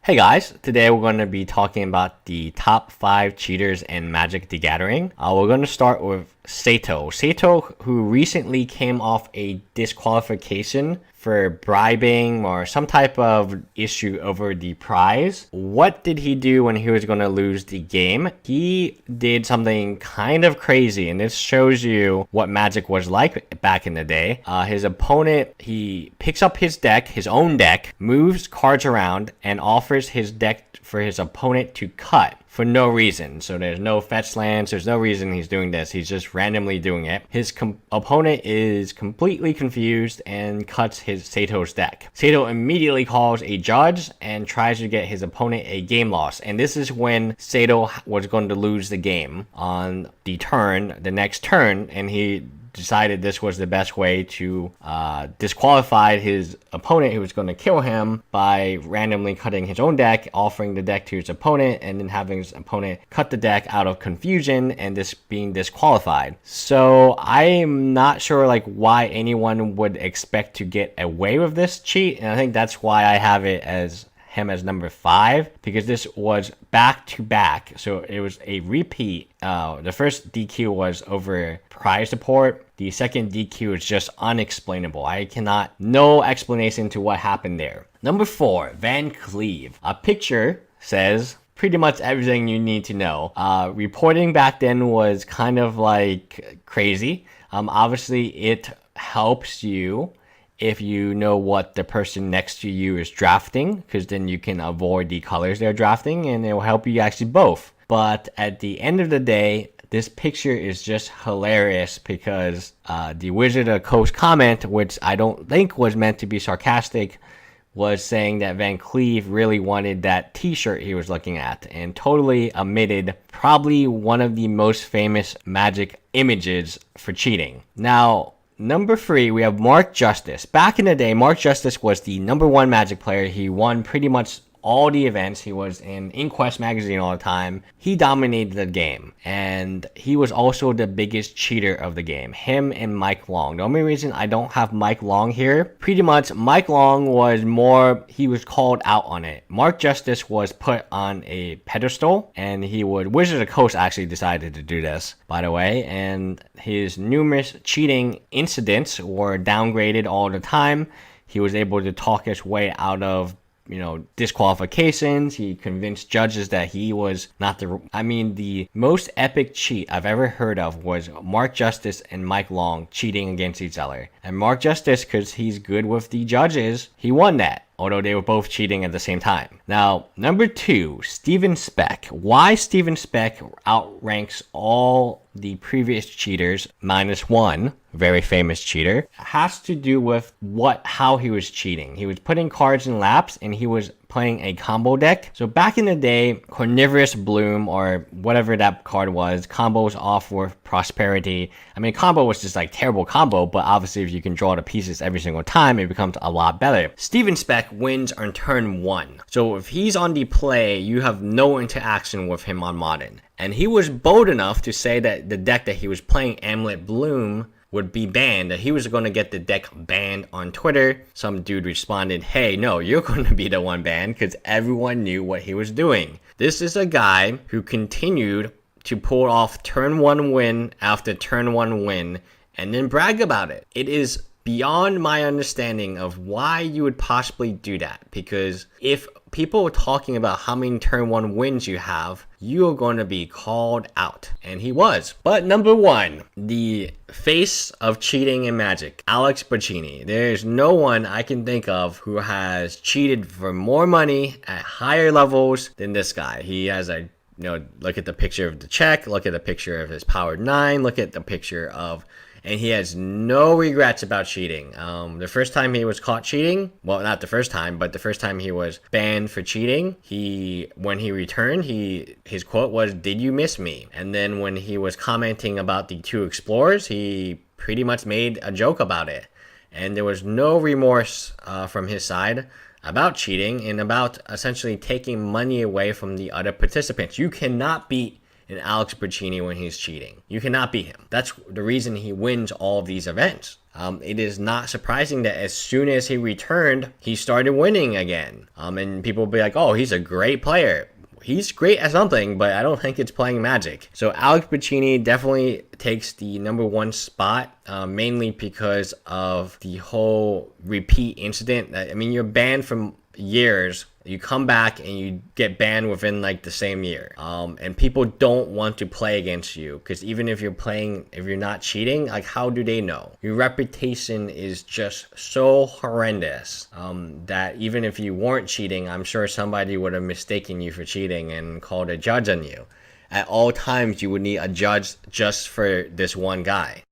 Hey guys, today we're going to be talking about the top 5 cheaters in Magic the Gathering. We're going to start with Sato. Sato, who recently came off a disqualification for bribing or some type of issue over the prize. What did he do when he was going to lose the game? He did something kind of crazy, and this shows you what Magic was like back in the day. His opponent, he picks up his deck, his own deck, moves cards around, and offers his deck for his opponent to cut for no reason. So there's no fetch lands, there's no reason he's doing this, he's just randomly doing it. His opponent is completely confused and cuts his Sato's deck. Sato immediately calls a judge and tries to get his opponent a game loss, and this is when Sato was going to lose the game on the next turn, and he decided this was the best way to disqualify his opponent who was going to kill him by randomly cutting his own deck, offering the deck to his opponent, and then having his opponent cut the deck out of confusion and this being disqualified. So I'm not sure why anyone would expect to get away with this cheat, and I think that's why I have it as him as number 5, because this was back to back, so it was a repeat. The first DQ was over prize support. The second DQ is just unexplainable. No explanation to what happened there. Number 4, Van Cleve. A picture says pretty much everything you need to know. Reporting back then was kind of crazy. Obviously it helps you if you know what the person next to you is drafting, because then you can avoid the colors they're drafting, and it will help you actually both. But at the end of the day, this picture is just hilarious because the Wizard of the Coast comment, which I don't think was meant to be sarcastic, was saying that Van Cleve really wanted that t-shirt he was looking at, and totally omitted probably one of the most famous Magic images for cheating. Now, number 3, we have Mark Justice. Back in the day, Mark Justice was the number 1 Magic player. He won pretty much all the events. He was in Inquest magazine all the time. He dominated the game, and he was also the biggest cheater of the game. Him and Mike Long. The only reason I don't have Mike Long here, pretty much Mike Long he was called out on it. Mark Justice was put on a pedestal, and Wizard of the Coast actually decided to do this, by the way, and his numerous cheating incidents were downgraded all the time. He was able to talk his way out of disqualifications. He convinced judges that he was not the most epic cheat I've ever heard of was Mark Justice and Mike Long cheating against each other. And Mark Justice, because he's good with the judges, he won that, although they were both cheating at the same time. Now, number 2, Steven Speck. Why Steven Speck outranks all the previous cheaters minus 1, very famous cheater, has to do with how he was cheating. He was putting cards in laps, and he was playing a combo deck. So back in the day, Carnivorous Bloom, or whatever that card was, combos off with Prosperity. Combo was just terrible combo, but obviously if you can draw the pieces every single time, it becomes a lot better. Steven Speck wins on turn 1. So if he's on the play, you have no interaction with him on Modern. And he was bold enough to say that the deck that he was playing, Amulet Bloom, would be banned, that he was going to get the deck banned on Twitter. Some dude responded, hey, no, you're going to be the one banned, because everyone knew what he was doing. This is a guy who continued to pull off turn 1 win after turn 1 win and then brag about it. It is beyond my understanding of why you would possibly do that, because if people are talking about how many turn 1 wins you have, you are going to be called out, and he was. But number 1, the face of cheating in Magic, Alex Bocchini. There's no one I can think of who has cheated for more money at higher levels than this guy. He has look at the picture of the check, look at the picture of his powered 9, look at the picture of, and he has no regrets about cheating. The first time he was caught cheating, well, not the first time, but the first time he was banned for cheating, when he returned, his quote was, "Did you miss me?" And then when he was commenting about the 2 explorers, he pretty much made a joke about it. And there was no remorse from his side about cheating and about essentially taking money away from the other participants. You cannot beat and Alex Bacchini when he's cheating. You cannot beat him. That's the reason he wins all of these events. It is not surprising that as soon as he returned, he started winning again. And people will be like, oh, he's a great player. He's great at something, but I don't think it's playing Magic. So Alex Bacchini definitely takes the number one spot, mainly because of the whole repeat incident. I mean, you're banned from years. You come back and you get banned within like the same year. And people don't want to play against you because even if you're not cheating, like how do they know? Your reputation is just so horrendous that even if you weren't cheating, I'm sure somebody would have mistaken you for cheating and called a judge on you. At all times, you would need a judge just for this one guy.